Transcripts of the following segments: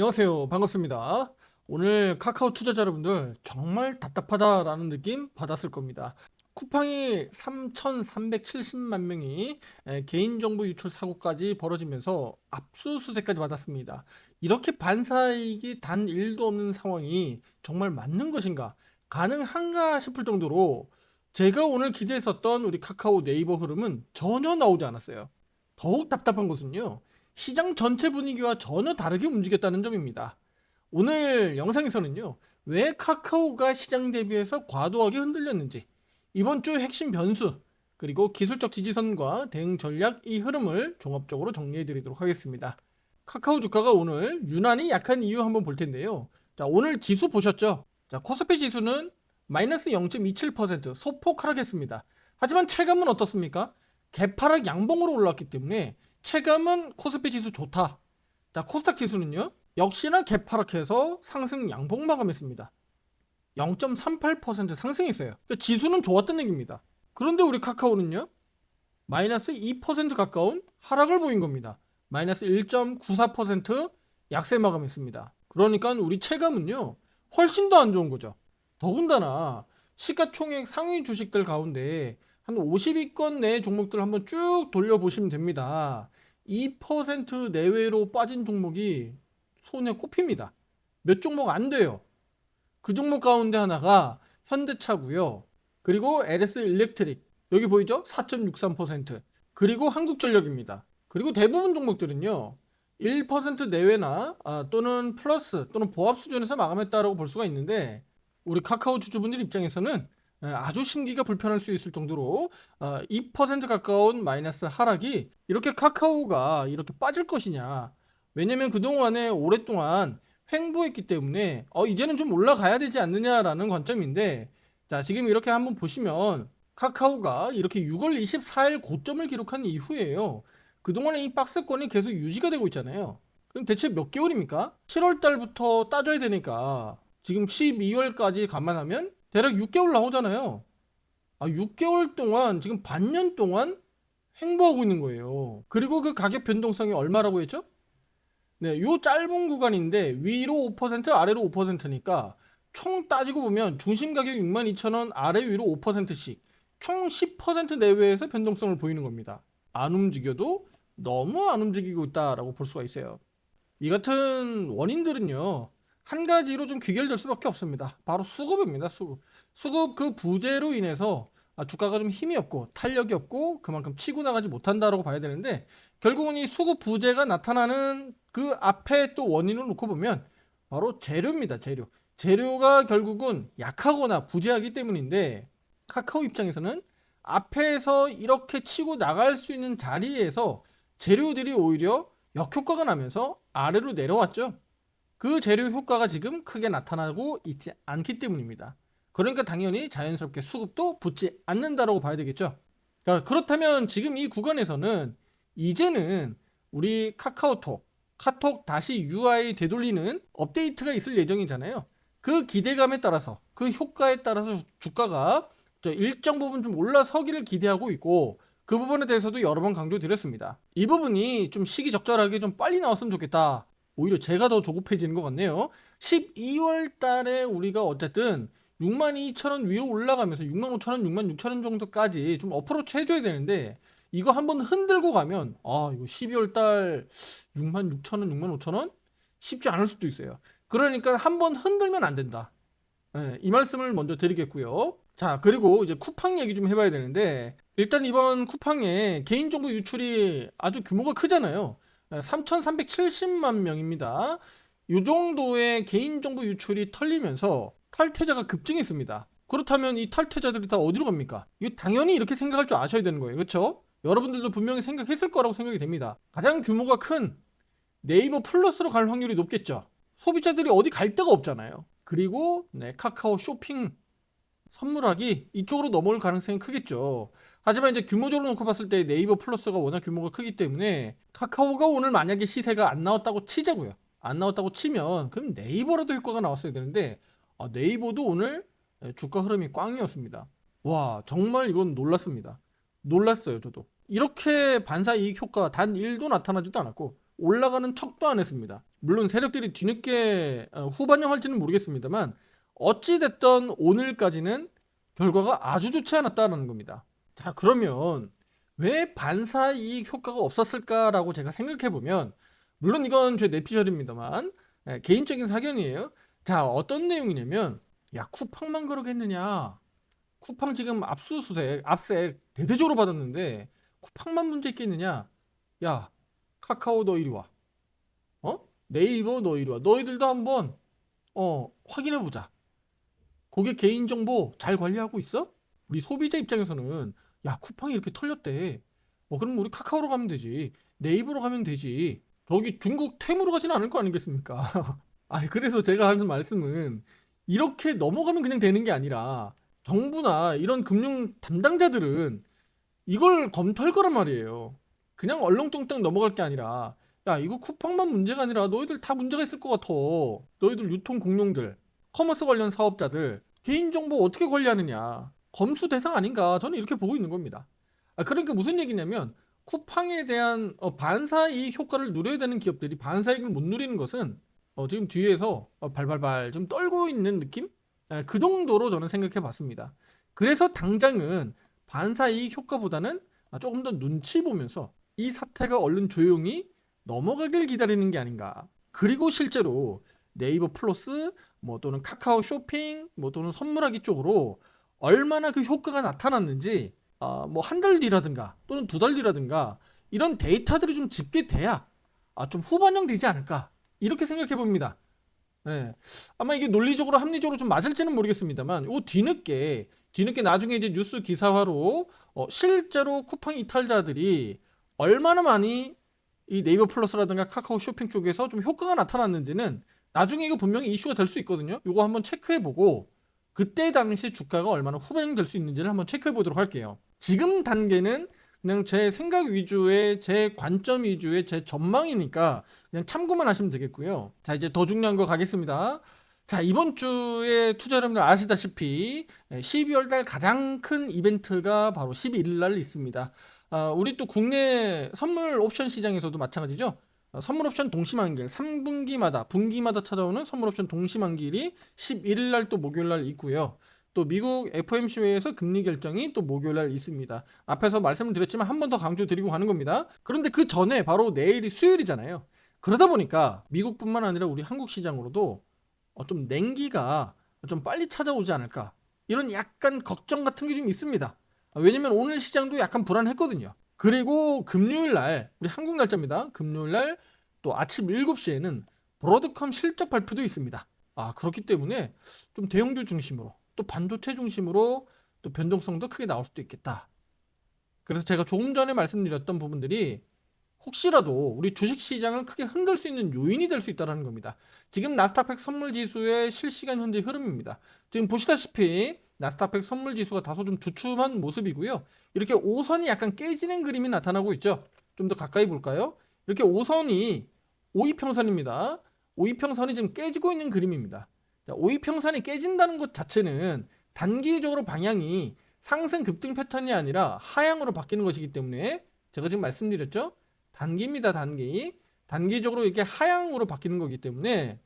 안녕하세요. 반갑습니다. 오늘 카카오 투자자 여러분들 정말 답답하다라는 느낌 받았을 겁니다. 쿠팡이 3,370만 명이 개인정보 유출 사고까지 벌어지면서 압수수색까지 받았습니다. 이렇게 반사이익이 단 1도 없는 상황이 정말 맞는 것인가? 가능한가 싶을 정도로 제가 오늘 기대했었던 우리 카카오 네이버 흐름은 전혀 나오지 않았어요. 더욱 답답한 것은요. 시장 전체 분위기와 전혀 다르게 움직였다는 점입니다. 오늘 영상에서는요, 왜 카카오가 시장 대비해서 과도하게 흔들렸는지, 이번 주 핵심 변수, 그리고 기술적 지지선과 대응 전략 이 흐름을 종합적으로 정리해 드리도록 하겠습니다. 카카오 주가가 오늘 유난히 약한 이유 한번 볼 텐데요. 자, 오늘 지수 보셨죠? 자, 코스피 지수는 마이너스 0.27% 소폭 하락했습니다. 하지만 체감은 어떻습니까? 개파락 양봉으로 올랐기 때문에 체감은 코스피 지수 좋다. 자, 코스닥 지수는요. 역시나 개파락해서 상승 양봉 마감했습니다. 0.38% 상승했어요. 그러니까 지수는 좋았던 얘기입니다. 그런데 우리 카카오는요. 마이너스 2% 가까운 하락을 보인 겁니다. 마이너스 1.94% 약세 마감했습니다. 그러니까 우리 체감은요. 훨씬 더 안 좋은 거죠. 더군다나 시가총액 상위 주식들 가운데 한 50위권 내 종목들 한번 쭉 돌려보시면 됩니다. 2% 내외로 빠진 종목이 손에 꼽힙니다. 몇 종목 안 돼요. 그 종목 가운데 하나가 현대차고요. 그리고 LS 일렉트릭. 여기 보이죠? 4.63%. 그리고 한국전력입니다. 그리고 대부분 종목들은요. 1% 내외나 또는 플러스 또는 보합 수준에서 마감했다고 볼 수가 있는데 우리 카카오 주주분들 입장에서는 아주 심기가 불편할 수 있을 정도로 2% 가까운 마이너스 하락이 이렇게 카카오가 이렇게 빠질 것이냐. 왜냐면 그동안에 오랫동안 횡보했기 때문에 이제는 좀 올라가야 되지 않느냐라는 관점인데 자, 지금 이렇게 한번 보시면 카카오가 이렇게 6월 24일 고점을 기록한 이후에요. 그동안에 이 박스권이 계속 유지가 되고 있잖아요. 그럼 대체 몇 개월입니까? 7월 달부터 따져야 되니까 지금 12월까지 감안하면 대략 6개월 나오잖아요. 6개월 동안 지금 반년 동안 횡보하고 있는 거예요. 그리고 그 가격 변동성이 얼마라고 했죠? 네, 요 짧은 구간인데 위로 5% 아래로 5%니까 총 따지고 보면 중심 가격 62,000원 아래 위로 5%씩 총 10% 내외에서 변동성을 보이는 겁니다. 안 움직여도 너무 안 움직이고 있다라고 볼 수가 있어요. 이 같은 원인들은요. 한 가지로 좀 귀결될 수밖에 없습니다. 바로 수급입니다. 수급. 수급 그 부재로 인해서 주가가 좀 힘이 없고 탄력이 없고 그만큼 치고 나가지 못한다라고 봐야 되는데 결국은 이 수급 부재가 나타나는 그 앞에 또 원인을 놓고 보면 바로 재료입니다. 재료. 재료가 결국은 약하거나 부재하기 때문인데 카카오 입장에서는 앞에서 이렇게 치고 나갈 수 있는 자리에서 재료들이 오히려 역효과가 나면서 아래로 내려왔죠. 그 재료 효과가 지금 크게 나타나고 있지 않기 때문입니다. 그러니까 당연히 자연스럽게 수급도 붙지 않는다라고 봐야 되겠죠. 그러니까 그렇다면 지금 이 구간에서는 이제는 우리 카톡 다시 UI 되돌리는 업데이트가 있을 예정이잖아요. 그 기대감에 따라서 그 효과에 따라서 주가가 일정 부분 좀 올라서기를 기대하고 있고 그 부분에 대해서도 여러 번 강조드렸습니다. 이 부분이 좀 시기적절하게 좀 빨리 나왔으면 좋겠다. 오히려 제가 더 조급해지는 것 같네요. 12월 달에 우리가 어쨌든 62,000원 위로 올라가면서 65,000원, 66,000원 정도까지 좀 어프로치 해줘야 되는데 이거 한번 흔들고 가면 이거 12월 달 66,000원, 65,000원 쉽지 않을 수도 있어요. 그러니까 한번 흔들면 안 된다. 네, 이 말씀을 먼저 드리겠고요. 자, 그리고 이제 쿠팡 얘기 좀 해봐야 되는데 일단 이번 쿠팡의 개인정보 유출이 아주 규모가 크잖아요. 3,370만 명입니다. 이 정도의 개인정보 유출이 털리면서 탈퇴자가 급증했습니다. 그렇다면 이 탈퇴자들이 다 어디로 갑니까? 이거 당연히 이렇게 생각할 줄 아셔야 되는 거예요. 그렇죠? 여러분들도 분명히 생각했을 거라고 생각이 됩니다. 가장 규모가 큰 네이버 플러스로 갈 확률이 높겠죠. 소비자들이 어디 갈 데가 없잖아요. 그리고 카카오 쇼핑 선물하기 이쪽으로 넘어올 가능성이 크겠죠. 하지만 이제 규모적으로 놓고 봤을 때 네이버 플러스가 워낙 규모가 크기 때문에 카카오가 오늘 만약에 시세가 안 나왔다고 치자고요. 안 나왔다고 치면 그럼 네이버라도 효과가 나왔어야 되는데 네이버도 오늘 주가 흐름이 꽝이었습니다. 와, 정말 이건 놀랐습니다. 놀랐어요, 저도. 이렇게 반사 이익 효과가 단 1도 나타나지도 않았고 올라가는 척도 안 했습니다. 물론 세력들이 뒤늦게 후반영할지는 모르겠습니다만 어찌됐든 오늘까지는 결과가 아주 좋지 않았다는 겁니다. 자, 그러면 왜 반사이익 효과가 없었을까라고 제가 생각해보면, 물론 이건 제 내피셜입니다만 개인적인 사견이에요. 자, 어떤 내용이냐면, 야, 쿠팡만 그러겠느냐, 쿠팡 지금 압수수색 압색 대대적으로 받았는데 쿠팡만 문제 있겠느냐, 야, 카카오 너 이리 와, 네이버 너 이리 와, 너희들도 한번 확인해보자. 고객 개인정보 잘 관리하고 있어? 우리 소비자 입장에서는, 야, 쿠팡이 이렇게 털렸대. 그럼 우리 카카오로 가면 되지. 네이버로 가면 되지. 저기 중국 테무로 가지는 않을 거 아니겠습니까? 아니, 그래서 제가 하는 말씀은 이렇게 넘어가면 그냥 되는 게 아니라 정부나 이런 금융 담당자들은 이걸 검토할 거란 말이에요. 그냥 얼렁뚱땅 넘어갈 게 아니라, 야, 이거 쿠팡만 문제가 아니라 너희들 다 문제가 있을 것 같아. 너희들 유통 공룡들, 커머스 관련 사업자들 개인정보 어떻게 관리하느냐, 검수 대상 아닌가, 저는 이렇게 보고 있는 겁니다. 그러니까 무슨 얘기냐면, 쿠팡에 대한 반사이익 효과를 누려야 되는 기업들이 반사이익을 못 누리는 것은 지금 뒤에서 발발발 좀 떨고 있는 느낌? 그 정도로 저는 생각해 봤습니다. 그래서 당장은 반사이익 효과보다는 조금 더 눈치 보면서 이 사태가 얼른 조용히 넘어가길 기다리는 게 아닌가. 그리고 실제로 네이버 플러스 또는 카카오 쇼핑 또는 선물하기 쪽으로 얼마나 그 효과가 나타났는지 한 달 뒤라든가 또는 두 달 뒤라든가 이런 데이터들이 좀 집계돼야 좀 후반영 되지 않을까, 이렇게 생각해 봅니다. 네. 아마 이게 논리적으로 합리적으로 좀 맞을지는 모르겠습니다만 요 뒤늦게 나중에 이제 뉴스 기사화로 실제로 쿠팡 이탈자들이 얼마나 많이 이 네이버 플러스라든가 카카오 쇼핑 쪽에서 좀 효과가 나타났는지는 나중에 이거 분명히 이슈가 될 수 있거든요. 이거 한번 체크해보고 그때 당시 주가가 얼마나 후반영될 수 있는지를 한번 체크해보도록 할게요. 지금 단계는 그냥 제 생각 위주의, 제 관점 위주의 제 전망이니까 그냥 참고만 하시면 되겠고요. 자, 이제 더 중요한 거 가겠습니다. 자, 이번 주에 투자 여러분들 아시다시피 12월 달 가장 큰 이벤트가 바로 11일 날 있습니다. 우리 또 국내 선물 옵션 시장에서도 마찬가지죠. 선물 옵션 동시만길 3분기마다 분기마다 찾아오는 선물 옵션 동시만길이 11일 날 또 목요일 날 있고요. 또 미국 FOMC회에서 금리 결정이 또 목요일 날 있습니다. 앞에서 말씀을 드렸지만 한 번 더 강조드리고 가는 겁니다. 그런데 그 전에 바로 내일이 수요일이잖아요. 그러다 보니까 미국뿐만 아니라 우리 한국 시장으로도 좀 냉기가 좀 빨리 찾아오지 않을까, 이런 약간 걱정 같은 게 좀 있습니다. 왜냐면 오늘 시장도 약간 불안했거든요. 그리고 금요일 날, 우리 한국 날짜입니다. 금요일 날 또 아침 7시에는 브로드컴 실적 발표도 있습니다. 그렇기 때문에 좀 대형주 중심으로 또 반도체 중심으로 또 변동성도 크게 나올 수도 있겠다. 그래서 제가 조금 전에 말씀드렸던 부분들이 혹시라도 우리 주식시장을 크게 흔들 수 있는 요인이 될 수 있다는 겁니다. 지금 나스닥100 선물지수의 실시간 현재 흐름입니다. 지금 보시다시피 나스닥100 선물지수가 다소 좀 주춤한 모습이고요. 이렇게 5선이 약간 깨지는 그림이 나타나고 있죠. 좀 더 가까이 볼까요? 이렇게 5선이 5이평선입니다. 5이평선이 지금 깨지고 있는 그림입니다. 5이평선이 깨진다는 것 자체는 단기적으로 방향이 상승 급등 패턴이 아니라 하향으로 바뀌는 것이기 때문에 제가 지금 말씀드렸죠. 단기입니다. 단기적으로 이렇게 하향으로 바뀌는 거기 때문에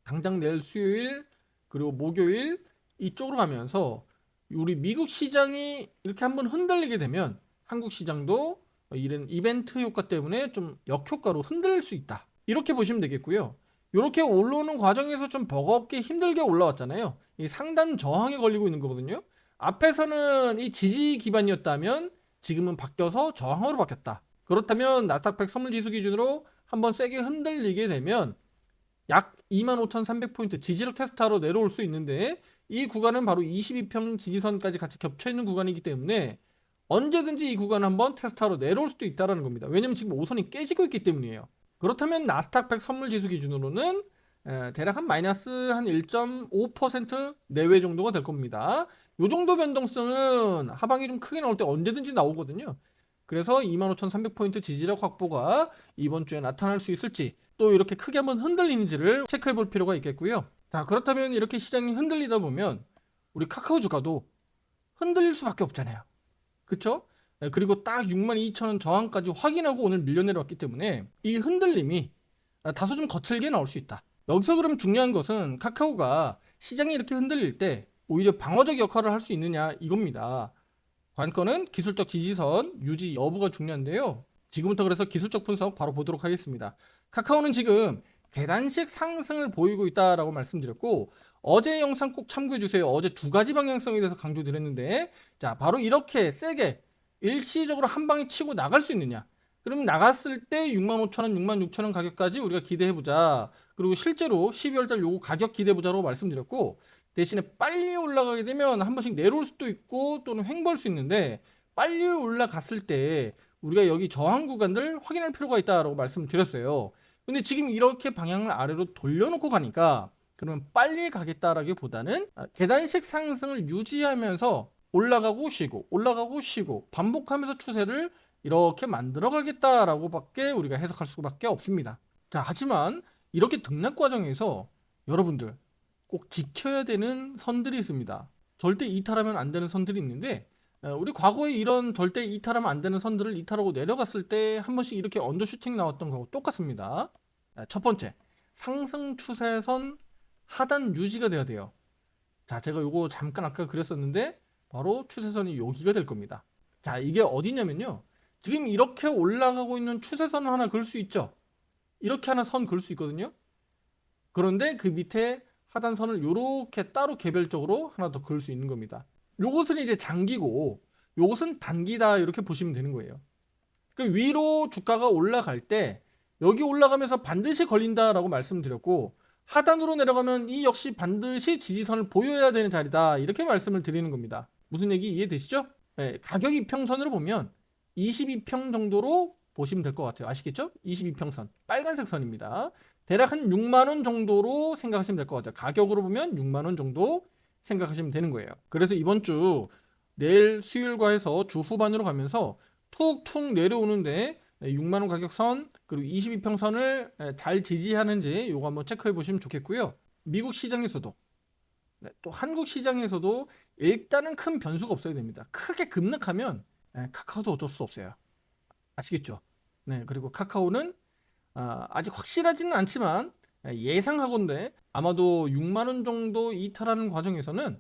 당장 내일 수요일 그리고 목요일 이쪽으로 가면서 우리 미국 시장이 이렇게 한번 흔들리게 되면 한국 시장도 이런 이벤트 효과 때문에 좀 역효과로 흔들릴 수 있다, 이렇게 보시면 되겠고요. 이렇게 올라오는 과정에서 좀 버겁게 힘들게 올라왔잖아요. 이 상단 저항에 걸리고 있는 거거든요. 앞에서는 이 지지 기반이었다면 지금은 바뀌어서 저항으로 바뀌었다. 그렇다면 나스닥100 선물지수 기준으로 한번 세게 흔들리게 되면 약 25,300포인트 지지력 테스트하러 내려올 수 있는데, 이 구간은 바로 22평 지지선까지 같이 겹쳐있는 구간이기 때문에 언제든지 이 구간 한번 테스트하러 내려올 수도 있다는 겁니다. 왜냐면 지금 5선이 깨지고 있기 때문이에요. 그렇다면 나스닥100 선물지수 기준으로는 대략 한 마이너스 한 1.5% 내외 정도가 될 겁니다. 이 정도 변동성은 하방이 좀 크게 나올 때 언제든지 나오거든요. 그래서 25,300포인트 지지력 확보가 이번 주에 나타날 수 있을지, 또 이렇게 크게 한번 흔들리는지를 체크해 볼 필요가 있겠고요. 자, 그렇다면 이렇게 시장이 흔들리다 보면 우리 카카오 주가도 흔들릴 수밖에 없잖아요. 그쵸? 그리고 딱 62,000원 저항까지 확인하고 오늘 밀려 내려왔기 때문에 이 흔들림이 다소 좀 거칠게 나올 수 있다. 여기서 그럼 중요한 것은 카카오가 시장이 이렇게 흔들릴 때 오히려 방어적 역할을 할 수 있느냐 이겁니다. 관건은 기술적 지지선 유지 여부가 중요한데요. 지금부터 그래서 기술적 분석 바로 보도록 하겠습니다. 카카오는 지금 계단식 상승을 보이고 있다라고 말씀드렸고, 어제 영상 꼭 참고해 주세요. 어제 두 가지 방향성에 대해서 강조드렸는데, 자 바로 이렇게 세게 일시적으로 한 방에 치고 나갈 수 있느냐. 그럼 나갔을 때 65,000원, 66,000원 가격까지 우리가 기대해보자. 그리고 실제로 12월달 요거 가격 기대해보자라고 말씀드렸고, 대신에 빨리 올라가게 되면 한 번씩 내려올 수도 있고 또는 횡보할 수 있는데, 빨리 올라갔을 때 우리가 여기 저항 구간들 확인할 필요가 있다라고 말씀을 드렸어요. 근데 지금 이렇게 방향을 아래로 돌려놓고 가니까 그러면 빨리 가겠다라기보다는 계단식 상승을 유지하면서 올라가고 쉬고 올라가고 쉬고 반복하면서 추세를 이렇게 만들어 가겠다라고 밖에 우리가 해석할 수밖에 없습니다. 자, 하지만 이렇게 등락 과정에서 여러분들 꼭 지켜야 되는 선들이 있습니다. 절대 이탈하면 안 되는 선들이 있는데, 우리 과거에 이런 절대 이탈하면 안 되는 선들을 이탈하고 내려갔을 때 한 번씩 이렇게 언더슈팅 나왔던 거하고 똑같습니다. 첫 번째, 상승 추세선 하단 유지가 돼야 돼요. 자, 제가 요거 잠깐 아까 그렸었는데 바로 추세선이 여기가 될 겁니다. 자, 이게 어디냐면요, 지금 이렇게 올라가고 있는 추세선을 하나 그을 수 있죠. 이렇게 하나 선 그을 수 있거든요. 그런데 그 밑에 하단선을 이렇게 따로 개별적으로 하나 더 그을 수 있는 겁니다. 요것은 이제 장기고 요것은 단기다, 이렇게 보시면 되는 거예요. 그 위로 주가가 올라갈 때 여기 올라가면서 반드시 걸린다라고 말씀드렸고, 하단으로 내려가면 이 역시 반드시 지지선을 보여야 되는 자리다, 이렇게 말씀을 드리는 겁니다. 무슨 얘기 이해되시죠? 네, 가격 이평선으로 보면 22평 정도로 보시면 될 것 같아요. 아시겠죠? 22평선 빨간색 선입니다. 대략 한 6만원 정도로 생각하시면 될 것 같아요. 가격으로 보면 6만원 정도 생각하시면 되는 거예요. 그래서 이번 주 내일 수요일과 해서 주 후반으로 가면서 툭툭 내려오는데 6만원 가격선 그리고 22평선을 잘 지지하는지 요거 한번 체크해 보시면 좋겠고요. 미국 시장에서도 또 한국 시장에서도 일단은 큰 변수가 없어야 됩니다. 크게 급락하면 카카오도 어쩔 수 없어요. 아시겠죠? 네, 그리고 카카오는 아직 확실하지는 않지만 예상하건대 아마도 6만원 정도 이탈하는 과정에서는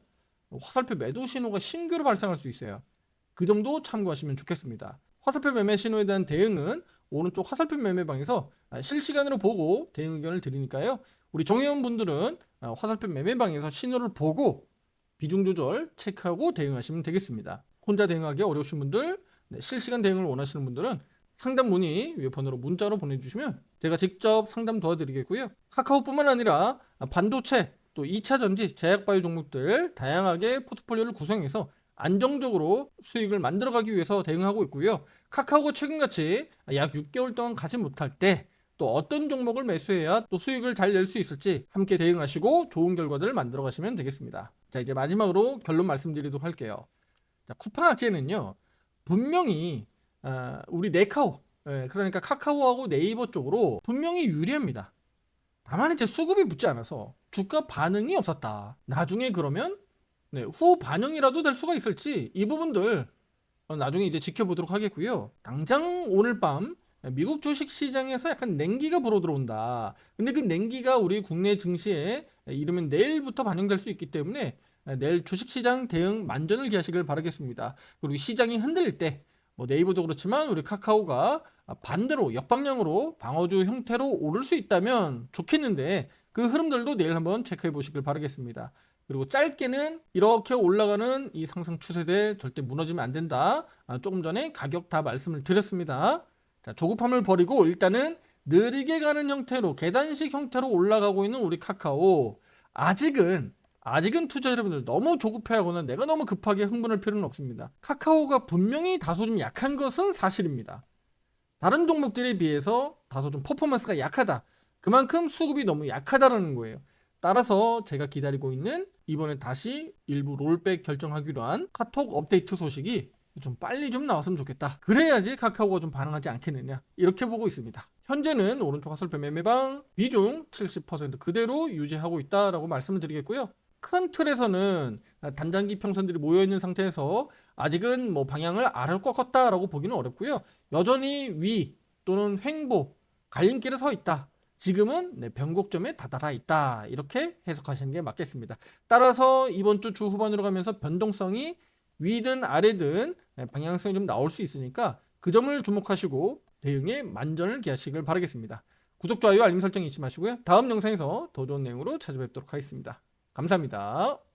화살표 매도 신호가 신규로 발생할 수 있어요. 그 점도 참고하시면 좋겠습니다. 화살표 매매 신호에 대한 대응은 오른쪽 화살표 매매방에서 실시간으로 보고 대응 의견을 드리니까요. 우리 정회원 분들은 화살표 매매방에서 신호를 보고 비중 조절 체크하고 대응하시면 되겠습니다. 혼자 대응하기 어려우신 분들, 실시간 대응을 원하시는 분들은 상담 문의 위에 번호로 문자로 보내주시면 제가 직접 상담 도와드리겠고요. 카카오뿐만 아니라 반도체, 또 2차 전지, 제약바이오 종목들 다양하게 포트폴리오를 구성해서 안정적으로 수익을 만들어가기 위해서 대응하고 있고요. 카카오가 최근같이 약 6개월 동안 가지 못할 때 또 어떤 종목을 매수해야 또 수익을 잘 낼 수 있을지 함께 대응하시고 좋은 결과들을 만들어 가시면 되겠습니다. 자, 이제 마지막으로 결론 말씀드리도록 할게요. 자, 쿠팡 악재는요, 분명히 우리 네카오, 그러니까 카카오하고 네이버 쪽으로 분명히 유리합니다. 다만 이제 수급이 붙지 않아서 주가 반응이 없었다. 나중에 그러면 후 반영이라도 될 수가 있을지 이 부분들 나중에 이제 지켜보도록 하겠고요. 당장 오늘 밤 미국 주식 시장에서 약간 냉기가 불어 들어온다. 근데 그 냉기가 우리 국내 증시에 이르면 내일부터 반영될 수 있기 때문에 내일 주식시장 대응 만전을 기하시길 바라겠습니다. 그리고 시장이 흔들릴 때 네이버도 그렇지만 우리 카카오가 반대로 역방향으로 방어주 형태로 오를 수 있다면 좋겠는데, 그 흐름들도 내일 한번 체크해 보시길 바라겠습니다. 그리고 짧게는 이렇게 올라가는 이 상승 추세대 절대 무너지면 안 된다. 조금 전에 가격 다 말씀을 드렸습니다. 자, 조급함을 버리고 일단은 느리게 가는 형태로 계단식 형태로 올라가고 있는 우리 카카오, 아직은 투자자 여러분들 너무 조급해하거나 내가 너무 급하게 흥분할 필요는 없습니다. 카카오가 분명히 다소 좀 약한 것은 사실입니다. 다른 종목들에 비해서 다소 좀 퍼포먼스가 약하다. 그만큼 수급이 너무 약하다라는 거예요. 따라서 제가 기다리고 있는 이번에 다시 일부 롤백 결정하기로 한 카톡 업데이트 소식이 좀 빨리 좀 나왔으면 좋겠다. 그래야지 카카오가 좀 반응하지 않겠느냐, 이렇게 보고 있습니다. 현재는 오른쪽 화살표 매매방 비중 70% 그대로 유지하고 있다라고 말씀을 드리겠고요. 큰 틀에서는 단장기 평선들이 모여 있는 상태에서 아직은 뭐 방향을 알을 꺾었다라고 보기는 어렵고요. 여전히 위 또는 횡보 갈림길에 서 있다. 지금은 변곡점에 다다라 있다. 이렇게 해석하시는 게 맞겠습니다. 따라서 이번 주 후반으로 가면서 변동성이 위든 아래든 방향성이 좀 나올 수 있으니까 그 점을 주목하시고 대응에 만전을 기하시길 바라겠습니다. 구독, 좋아요, 알림 설정 잊지 마시고요. 다음 영상에서 더 좋은 내용으로 찾아뵙도록 하겠습니다. 감사합니다.